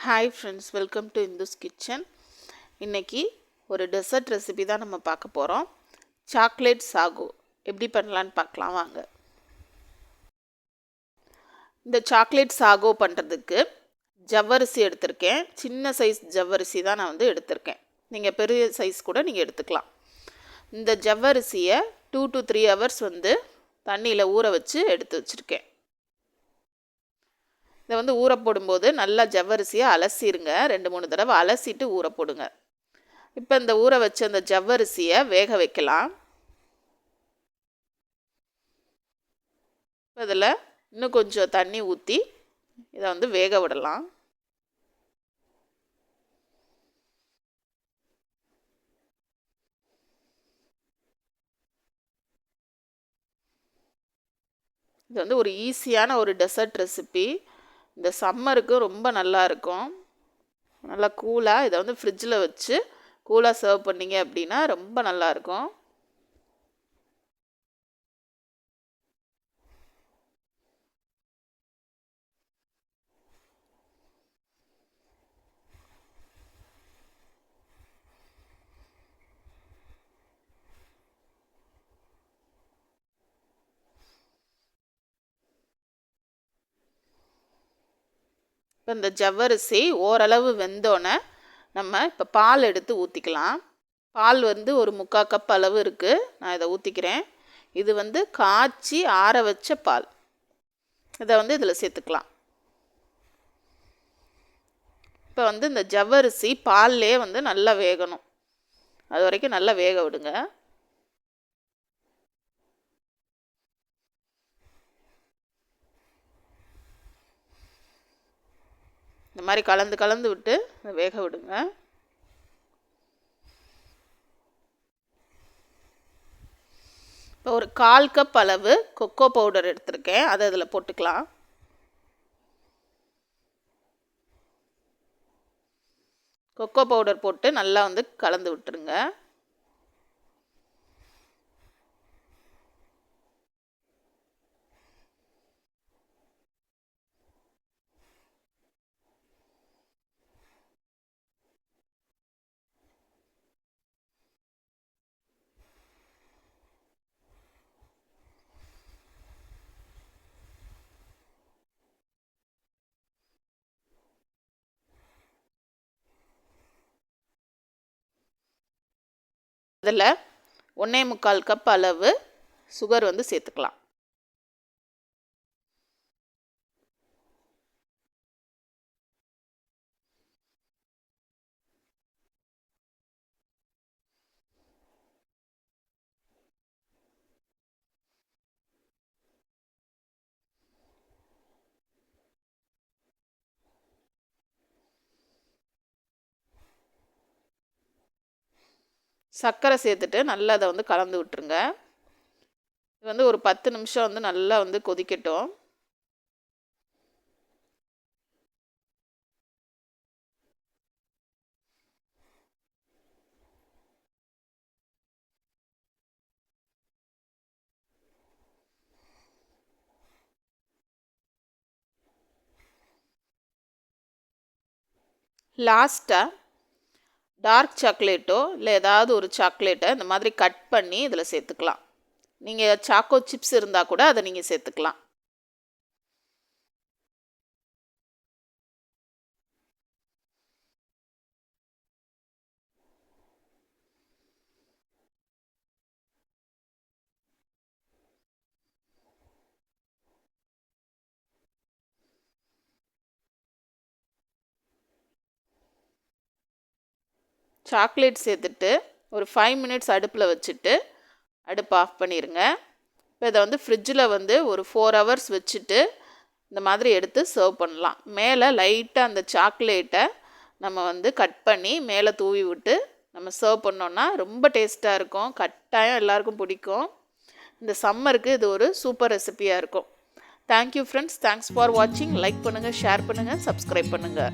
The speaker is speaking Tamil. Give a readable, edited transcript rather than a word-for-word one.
Hi friends, welcome to Indu's kitchen. இன்றைக்கி ஒரு டெசர்ட் ரெசிபி தான் நம்ம பார்க்க போகிறோம். சாக்லேட் சாகு எப்படி பண்ணலான்னு பார்க்கலாம் வாங்க. இந்த சாக்லேட் சாகோ பண்ணுறதுக்கு ஜவ்வரிசி எடுத்திருக்கேன். சின்ன சைஸ் ஜவ்வரிசி தான் நான் எடுத்திருக்கேன். நீங்கள் பெரிய சைஸ் கூட நீங்கள் எடுத்துக்கலாம். இந்த ஜவ்வரிசியை 2 to 3 hours தண்ணியில் ஊற வச்சு எடுத்து வச்சுருக்கேன். இதை ஊற போடும்போது நல்லா ஜவ்வரிசியை அலசிடுங்க. 2-3 தடவை அலசிட்டு ஊற போடுங்க. இப்போ இந்த ஊற வச்ச அந்த ஜவ்வரிசியை வேக வைக்கலாம். இதில் இன்னும் கொஞ்சம் தண்ணி ஊற்றி இதை வேக விடலாம். இது ஒரு ஈஸியான ஒரு டெசர்ட் ரெசிபி. இந்த சம்மருக்கு ரொம்ப நல்லா இருக்கும். நல்லா கூலாக இதை ஃப்ரிட்ஜில் வச்சு கூலாக சர்வ் பண்ணிங்க அப்படின்னா ரொம்ப நல்லாயிருக்கும். இப்போ இந்த ஜவ்வரிசி ஓரளவு வெந்தோன்னே நம்ம இப்போ பால் எடுத்து ஊற்றிக்கலாம். பால் ஒரு 3/4 கப் அளவு இருக்குது. நான் இதை ஊற்றிக்கிறேன். இது காய்ச்சி ஆற வச்ச பால். இதை இதில் சேர்த்துக்கலாம். இப்போ இந்த ஜவ்வரிசி பால்லே நல்லா வேகணும். அது வரைக்கும் நல்லா வேக விடுங்க. இந்த மாதிரி கலந்து விட்டு வேக விடுங்க. இப்போ ஒரு 1/4 கப் அளவு கொக்கோ பவுடர் எடுத்திருக்கேன். அதை இதில் போட்டுக்கலாம். கொக்கோ பவுடர் போட்டு நல்லா கலந்து விட்டுருங்க. அதில் 1.25 கப் அளவு சுகர் சேர்த்துக்கலாம். சர்க்கரை சேர்த்துட்டு நல்லா அதை கலந்து விட்டுருங்க. இது ஒரு 10 நிமிஷம் நல்லா கொதிக்கட்டும். லாஸ்ட்டாக டார்க் சாக்லேட்டோ இல்லை ஏதாவது ஒரு சாக்லேட்டை இந்த மாதிரி கட் பண்ணி இதில் சேர்த்துக்கலாம். நீங்கள் சாக்கோ சிப்ஸ் இருந்தால் கூட அதை நீங்கள் சேர்த்துக்கலாம். சாக்லேட் சேர்த்துட்டு ஒரு 5 minutes அடுப்பில் வச்சுட்டு அடுப்பு ஆஃப் பண்ணிடுங்க. இப்போ இதை ஃப்ரிட்ஜில் ஒரு 4 hours வச்சுட்டு இந்த மாதிரி எடுத்து சர்வ் பண்ணலாம். மேலே லைட்டாக அந்த சாக்லேட்டை நம்ம கட் பண்ணி மேலே தூவி விட்டு நம்ம சர்வ் பண்ணோன்னா ரொம்ப டேஸ்ட்டாக இருக்கும். கட்டாயம் எல்லாருக்கும் பிடிக்கும். இந்த சம்மருக்கு இது ஒரு சூப்பர் ரெசிபியாக இருக்கும். Thank you friends. தேங்க்ஸ் ஃபார் வாட்சிங். லைக் பண்ணுங்கள், ஷேர் பண்ணுங்கள், சப்ஸ்கிரைப் பண்ணுங்கள்.